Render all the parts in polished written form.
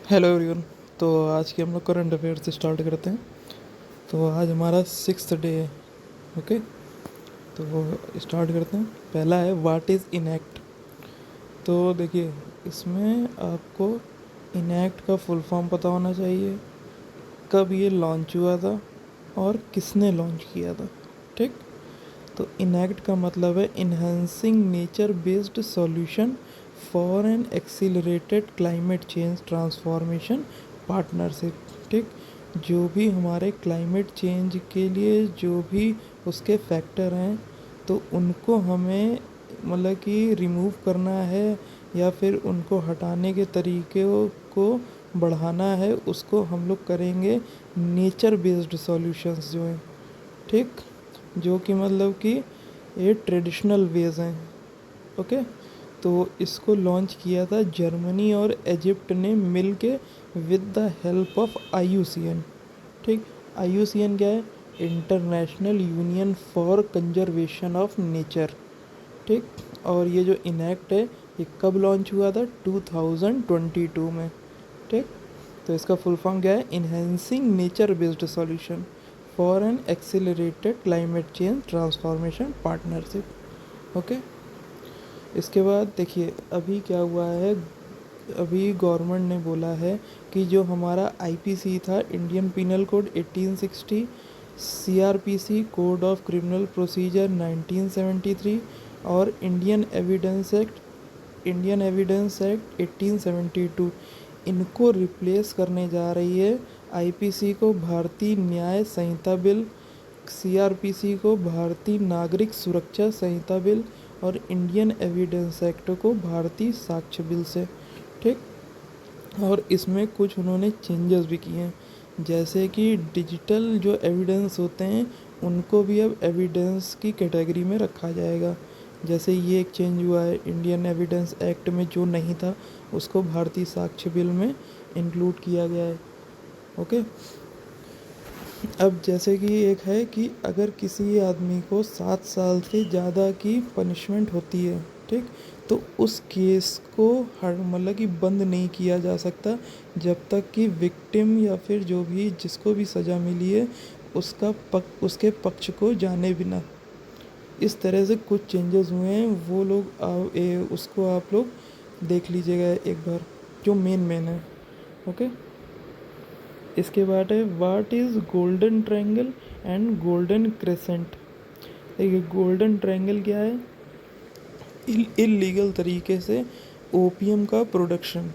Hello everyone. तो आज की हम लोग करंट अफेयर से स्टार्ट करते हैं। तो आज हमारा 6th डे है। ओके, तो स्टार्ट करते हैं। पहला है व्हाट इज़ इनएक्ट। तो देखिए, इसमें आपको इनएक्ट का फुल फॉर्म पता होना चाहिए, कब ये लॉन्च हुआ था और किसने लॉन्च किया था। ठीक। तो इनएक्ट का मतलब है enhancing nature based solution for an accelerated climate change transformation partnership. ठीक। जो भी हमारे क्लाइमेट चेंज के लिए जो भी उसके फैक्टर हैं, तो उनको हमें मतलब कि रिमूव करना है या फिर उनको हटाने के तरीके को बढ़ाना है, उसको हम लोग करेंगे नेचर बेस्ड सॉल्यूशंस जो हैं। ठीक। जो कि मतलब कि ये ट्रेडिशनल वेज हैं। ओके। तो इसको लॉन्च किया था जर्मनी और इजिप्ट ने मिल के with the help of IUCN। ठीक। IUCN क्या है? International union for conservation of nature. ठीक। और ये जो इनएक्ट है, ये कब लॉन्च हुआ था? 2022 में। ठीक। तो इसका फुल फॉर्म क्या है? Enhancing nature based solution for an accelerated climate change transformation partnership. Okay. इसके बाद देखिए अभी क्या हुआ है। अभी गवर्नमेंट ने बोला है कि जो हमारा IPC था, Indian penal code 1860, CRPC code of criminal procedure 1973 और इंडियन एविडेंस एक्ट 1872, इनको रिप्लेस करने जा रही है। IPC को भारतीय न्याय संहिता बिल, CRPC को भारतीय नागरिक सुरक्षा संहिता बिल और इंडियन एविडेंस एक्ट को भारतीय साक्ष्य बिल से। ठीक। और इसमें कुछ उन्होंने चेंजेस भी किए हैं, जैसे कि डिजिटल जो एविडेंस होते हैं उनको भी अब एविडेंस की कैटेगरी में रखा जाएगा। जैसे ये एक चेंज हुआ है, इंडियन एविडेंस एक्ट में जो नहीं था उसको भारतीय साक्ष्य बिल में इंक्लूड किया गया है। ओके। अब जैसे कि एक है कि अगर किसी आदमी को 7 साल से ज़्यादा की पनिशमेंट होती है, ठीक, तो उस केस को हर मतलब कि बंद नहीं किया जा सकता जब तक कि विक्टिम या फिर जो भी जिसको भी सज़ा मिली है उसके पक्ष को जाने बिना। इस तरह से कुछ चेंजेस हुए हैं, वो लोग उसको आप लोग देख लीजिएगा एक बार, जो मेन है। ओके। इसके बाद है what is golden triangle and golden crescent. देखिए गोल्डन ट्रायंगल क्या है? इलीगल तरीके से ओपियम का प्रोडक्शन।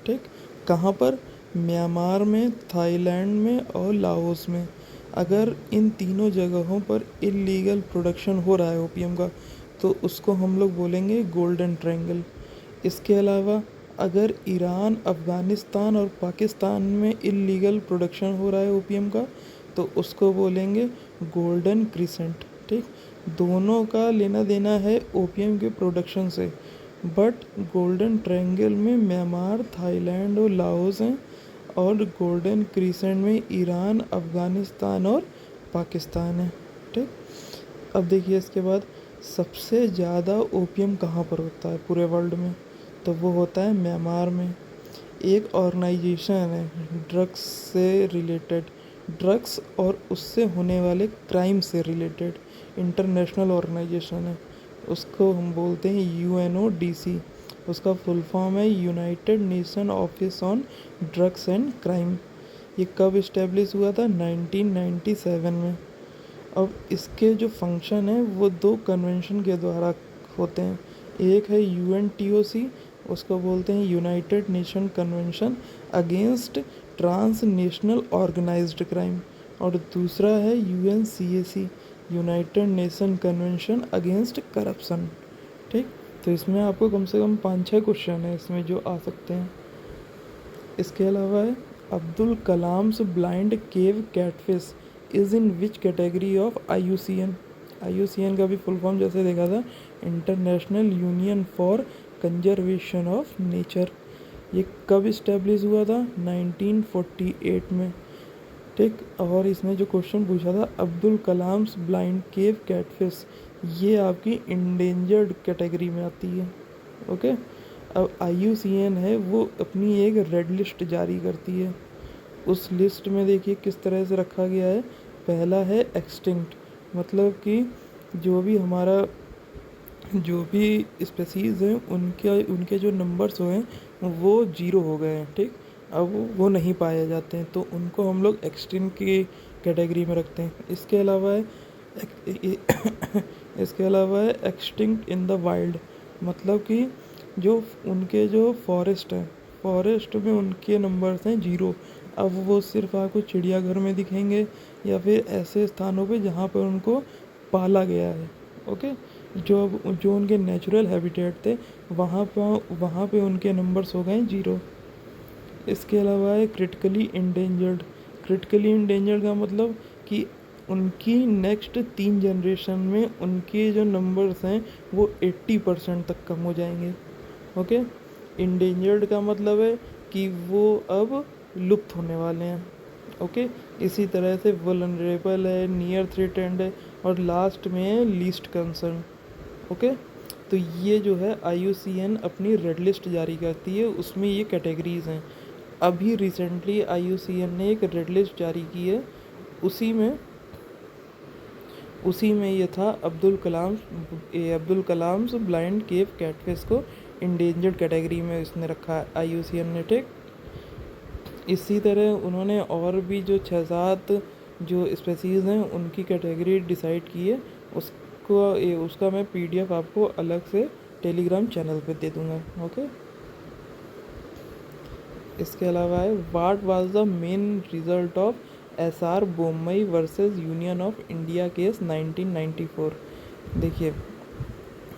ठीक। कहाँ पर? म्यांमार में, थाईलैंड में और लाओस में। अगर इन तीनों जगहों पर इलीगल प्रोडक्शन हो रहा है ओपियम का, तो उसको हम लोग बोलेंगे गोल्डन ट्रायंगल। इसके अलावा अगर ईरान, अफ़गानिस्तान और पाकिस्तान में इलीगल प्रोडक्शन हो रहा है ओपियम का, तो उसको बोलेंगे गोल्डन क्रिसेंट। ठीक। दोनों का लेना देना है ओपियम के प्रोडक्शन से, बट गोल्डन ट्रायंगल में म्यांमार, थाईलैंड और लाओस हैं, और गोल्डन क्रिसेंट में ईरान, अफ़गानिस्तान और पाकिस्तान है। ठीक। अब देखिए इसके बाद सबसे ज़्यादा ओपियम कहाँ पर होता है पूरे वर्ल्ड में? तो वो होता है म्यांमार में। एक ऑर्गेनाइजेशन है ड्रग्स से रिलेटेड, ड्रग्स और उससे होने वाले क्राइम से रिलेटेड इंटरनेशनल ऑर्गेनाइजेशन है। उसको हम बोलते हैं UNODC। उसका फुल फॉर्म है United nation office on drugs and crime. ये कब इस्टेब्लिश हुआ था? 1997 में। अब इसके जो फंक्शन है वो 2 कन्वेंशन के द्वारा होते हैं। एक है UNTOC, उसको बोलते हैं United Nation convention against transnational organized crime, और दूसरा है UNCAC, United Nation convention against corruption. ठीक। तो इसमें आपको कम से कम 5-6 क्वेश्चन है इसमें जो आ सकते हैं। इसके अलावा है Abdul Kalam's blind cave catfish is in which category of IUCN। IUCN का भी फुल फॉर्म जैसे देखा था, international union for conservation of nature. ये कब इस्टेब्लिश हुआ था? 1948 में। ठीक। और इसमें जो क्वेश्चन पूछा था अब्दुल कलाम्स ब्लाइंड केव कैटफिश, ये आपकी इंडेंजर्ड कैटेगरी में आती है। ओके। अब IUCN है वो अपनी एक रेड लिस्ट जारी करती है। उस लिस्ट में देखिए किस तरह से रखा गया है। पहला है एक्सटिंक्ट, मतलब कि जो भी हमारा जो भी स्पेसीज़ हैं उनके उनके जो नंबर्स हैं वो ज़ीरो हो गए हैं, ठीक। अब वो नहीं पाए जाते हैं, तो उनको हम लोग एक्सटिंक्ट की कैटेगरी में रखते हैं। इसके अलावा है इसके अलावा है एक्सटिंक्ट इन द वाइल्ड, मतलब कि जो उनके जो फॉरेस्ट हैं, फॉरेस्ट में उनके नंबर्स हैं ज़ीरो। अब वो सिर्फ आपको चिड़ियाघर में दिखेंगे या फिर ऐसे स्थानों पे जहाँ पर उनको पाला गया है, ओके। जो उनके नेचुरल हैबिटेट थे वहाँ पे उनके नंबर्स हो गए ज़ीरो। इसके अलावा है क्रिटिकली इंडेंजर्ड। क्रिटिकली इंडेंजर्ड का मतलब कि उनकी नेक्स्ट 3 जनरेशन में उनके जो नंबर्स हैं वो 80% तक कम हो जाएंगे, ओके। इंडेंजर्ड का मतलब है कि वो अब लुप्त होने वाले हैं, ओके। इसी तरह से वल्नरेबल है, नियर थ्रेटेंड है, और लास्ट में है लीस्ट कंसर्न, ओके। तो ये जो है IUCN अपनी रेड लिस्ट जारी करती है, उसमें ये कैटेगरीज़ हैं। अभी रिसेंटली IUCN ने एक रेड लिस्ट जारी की है, उसी में ये था अब्दुल कलाम्स ब्लाइंड केव कैटफिश को इंडेंजर्ड कैटेगरी में इसने रखा है IUCN ने, ठीक। इसी तरह उन्होंने और भी जो 6-7 जो स्पेसीज़ हैं उनकी कैटेगरी डिसाइड की है। उसका मैं PDF आपको अलग से टेलीग्राम चैनल पे दे दूँगा, ओके। इसके अलावा है what was the main result of SR Bommai versus union of India case 1994। देखिए,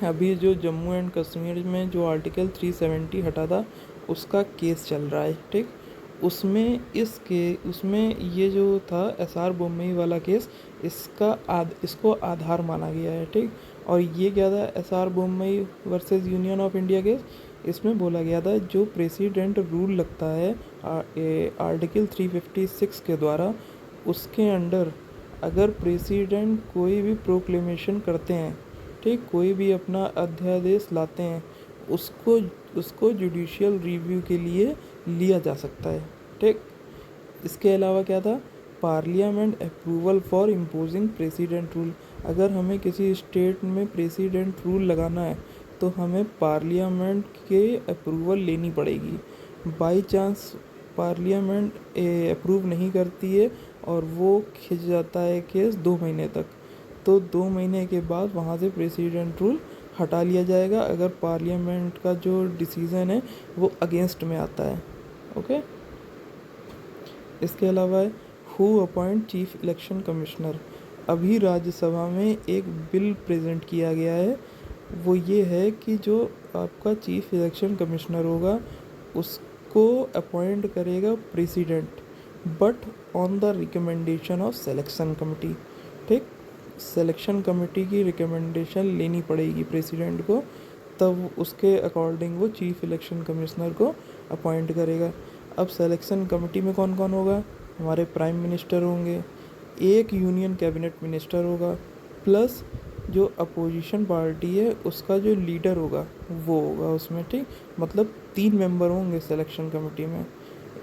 अभी जो जम्मू एंड कश्मीर में जो आर्टिकल 370 हटा था उसका केस चल रहा है, ठीक। उसमें ये जो था SR बोम्मई वाला केस, इसको आधार माना गया है, ठीक। और ये क्या था, SR Bommai versus union of India case, इसमें बोला गया था जो प्रेसिडेंट रूल लगता है आर्टिकल 356 के द्वारा, उसके अंडर अगर प्रेसिडेंट कोई भी प्रोक्लेमेशन करते हैं, ठीक, कोई भी अपना अध्यादेश लाते हैं, उसको जुडिशियल रिव्यू के लिए लिया जा सकता है, ठीक। इसके अलावा क्या था, parliament approval for imposing president rule. अगर हमें किसी स्टेट में प्रेसिडेंट रूल लगाना है तो हमें पार्लियामेंट के अप्रूवल लेनी पड़ेगी। बाई चांस पार्लियामेंट अप्रूव नहीं करती है और वो खिंच जाता है केस 2 महीने तक, तो 2 महीने के बाद वहाँ से प्रेसिडेंट रूल हटा लिया जाएगा अगर पार्लियामेंट का जो डिसीज़न है वो अगेंस्ट में आता है, ओके। इसके अलावा who appoint chief election commissioner. अभी राज्यसभा में एक बिल प्रेजेंट किया गया है, वो ये है कि जो आपका चीफ इलेक्शन कमिश्नर होगा उसको अपॉइंट करेगा president, but on the recommendation of selection committee, ठीक। सिलेक्शन कमेटी की रिकमेंडेशन लेनी पड़ेगी प्रेसिडेंट को, तब उसके अकॉर्डिंग वो चीफ इलेक्शन कमिश्नर को अपॉइंट करेगा। अब सिलेक्शन कमेटी में कौन कौन होगा, हमारे प्राइम मिनिस्टर होंगे, एक यूनियन कैबिनेट मिनिस्टर होगा, प्लस जो अपोजिशन पार्टी है उसका जो लीडर होगा वो होगा उसमें, ठीक। मतलब 3 मेंबर होंगे सिलेक्शन कमेटी में।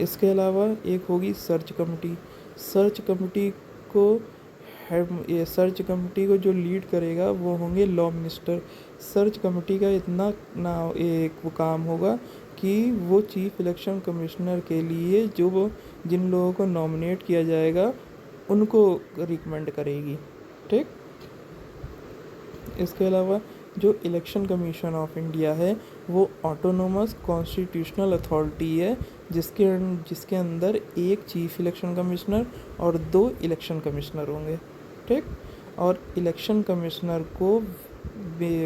इसके अलावा एक होगी सर्च कमेटी। सर्च कमेटी को सर्च कमेटी को जो लीड करेगा वो होंगे लॉ मिनिस्टर। सर्च कमेटी का इतना एक वो काम होगा कि वो चीफ इलेक्शन कमिश्नर के लिए जिन लोगों को नॉमिनेट किया जाएगा उनको रिकमेंड करेगी, ठीक। इसके अलावा जो इलेक्शन कमीशन ऑफ इंडिया है वो ऑटोनोमस कॉन्स्टिट्यूशनल अथॉरिटी है, जिसके अंदर एक चीफ इलेक्शन कमिश्नर और 2 इलेक्शन कमिश्नर होंगे, ठीक। और इलेक्शन कमिश्नर को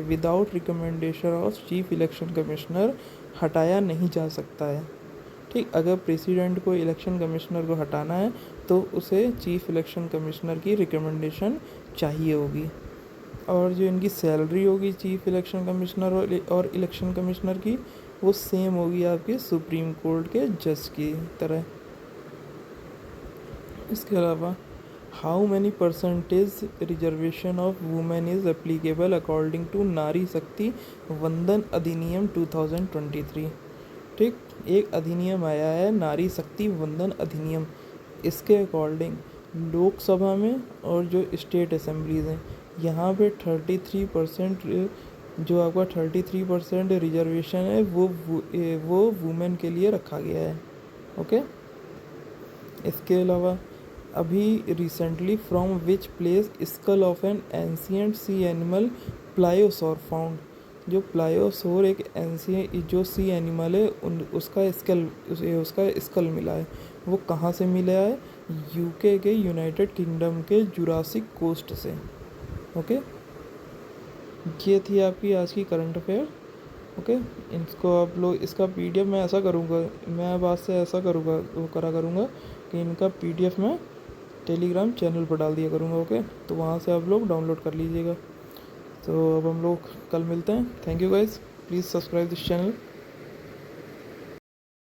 without recommendation of chief election commissioner हटाया नहीं जा सकता है, ठीक। अगर प्रेसिडेंट को इलेक्शन कमिश्नर को हटाना है तो उसे चीफ इलेक्शन कमिश्नर की रिकमेंडेशन चाहिए होगी। और जो इनकी सैलरी होगी चीफ इलेक्शन कमिश्नर और इलेक्शन कमिश्नर की, वो सेम होगी आपके सुप्रीम कोर्ट के जज की तरह। इसके अलावा how many percentage reservation of women is applicable according to Nari Shakti वंदन अधिनियम 2023। ठीक, एक अधिनियम आया है नारी शक्ति वंदन अधिनियम। इसके अकॉर्डिंग लोकसभा में और जो स्टेट असेंबलीज हैं यहाँ पे 33% जो आपका 33% रिजर्वेशन है वो वुमेन के लिए रखा गया है। ओके, इसके अलावा अभी recently from which place skull of an ancient sea animal pliosaur found. जो प्लायोसोर एक एंशियंट जो सी एनिमल है उसका स्कल मिला है। वो कहाँ से मिला है? यूके के यूनाइटेड किंगडम के जुरासिक कोस्ट से। ओके, ये थी आपकी आज की करंट अफेयर। ओके, इसको आप लोग इसका पीडीएफ मैं ऐसा करूँगा, मैं अब आज से ऐसा करूँगा वो करूँगा कि इनका पीडीएफ मैं टेलीग्राम चैनल पर डाल दिया करूँगा। ओके, तो वहाँ से आप लोग डाउनलोड कर लीजिएगा। तो अब हम लोग कल मिलते हैं। Thank you guys, please subscribe this channel.